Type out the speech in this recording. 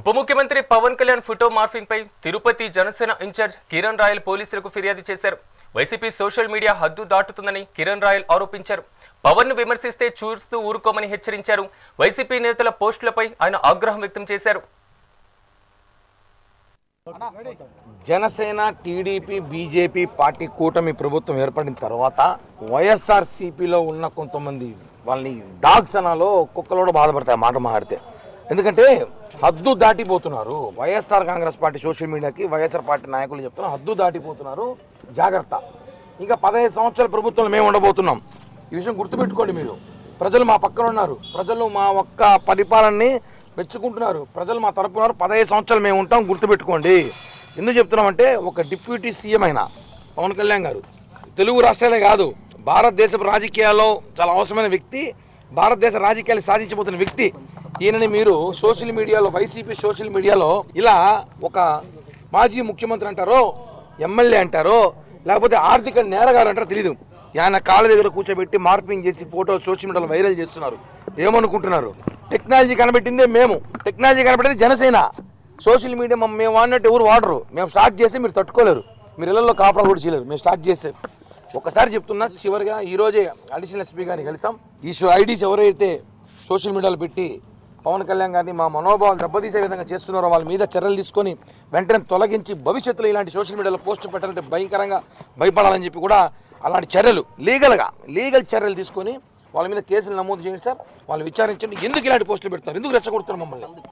ఉప ముఖ్యమంత్రి Pawan Kalyan photo morphing పై Tirupati Janasena incharge Kiran royal పోలీసులకు ఫిర్యాదు చేశారు. వైసీపీ సోషల్ మీడియా హద్దు దాటుతుందని కిరణ్ రాయల్ ఆరోపించారు. పవన్ ను విమర్శిస్తే చూస్తూ ఊరుకోమని హెచ్చరించారు. వైసీపీ నేతల పోస్టులపై ఆయన ఆగ్రహం వ్యక్తం చేశారు. జనసేన, టీడీపీ, బీజేపీ పార్టీ కూటమి ప్రభుత్వం ఏర్పడిన తర్వాత వైఎస్ఆర్సీపీలో ఉన్న కొంతమంది వాళ్ళని డాగ్స్ అనాలో కుక్కలో బాధపడతాయి మాట మాట్లాడితే. ఎందుకంటే హద్దు దాటిపోతున్నారు. వైఎస్ఆర్ కాంగ్రెస్ పార్టీ సోషల్ మీడియాకి వైఎస్ఆర్ పార్టీ నాయకులు చెప్తున్నారు, హద్దు దాటిపోతున్నారు, జాగ్రత్త. ఇంకా 15 సంవత్సరాల ప్రభుత్వంలో మేము ఉండబోతున్నాం. ఈ విషయం గుర్తుపెట్టుకోండి. మీరు ప్రజలు మా పక్కన ఉన్నారు, ప్రజలు మా ఒక్క పరిపాలనని మెచ్చుకుంటున్నారు, ప్రజలు మా తరపున ఉన్నారు. 15 సంవత్సరాలు మేము ఉంటాం, గుర్తుపెట్టుకోండి. ఎందుకు చెప్తున్నామంటే ఒక డిప్యూటీ సీఎం అయిన పవన్ కళ్యాణ్ గారు తెలుగు రాష్ట్రాలే కాదు భారతదేశపు రాజకీయాల్లో చాలా అవసరమైన వ్యక్తి, భారతదేశ రాజకీయాలు సాధించబోతున్న వ్యక్తి. ఈయనని మీరు సోషల్ మీడియాలో, వైసీపీ సోషల్ మీడియాలో ఇలా ఒక మాజీ ముఖ్యమంత్రి అంటారో, ఎమ్మెల్యే అంటారో, లేకపోతే ఆర్థిక నేరగారు అంటారో తెలియదు. ఆయన కాళ్ళ దగ్గర కూర్చోబెట్టి మార్పింగ్ చేసి ఫోటోలు సోషల్ మీడియాలో వైరల్ చేస్తున్నారు. ఏమనుకుంటున్నారు? టెక్నాలజీ కనబెట్టిందే మేము, టెక్నాలజీ కనబెట్టింది జనసేన. సోషల్ మీడియా మేము వాడినట్టు ఎవరు వాడరు. మేము స్టార్ట్ చేస్తే మీరు తట్టుకోలేరు, మీరు ఇళ్లలో కాపురాలు కూడా చేయలేరు. మేము స్టార్ట్ చేస్తే ఒకసారి చెప్తున్నా, చివరిగా ఈరోజే అడిషనల్ ఎస్పీ గారిని కలిసాం. ఈ ఐడీస్ ఎవరైతే సోషల్ మీడియాలో పెట్టి పవన్ కళ్యాణ్ గారిని మా మనోభావాలు దెబ్బతీసే విధంగా చేస్తున్నారో వాళ్ళ మీద చర్యలు తీసుకొని వెంటనే తొలగించి భవిష్యత్తులో ఇలాంటి సోషల్ మీడియాలో పోస్టులు పెట్టాలంటే భయంకరంగా భయపడాలని చెప్పి కూడా అలాంటి చర్యలు లీగల్ చర్యలు తీసుకొని వాళ్ళ మీద కేసులు నమోదు చేయండి సార్. వాళ్ళు విచారించండి, ఎందుకు ఇలాంటి పోస్టులు పెడతారు, ఎందుకు రెచ్చగొడుతున్నారు మమ్మల్ని.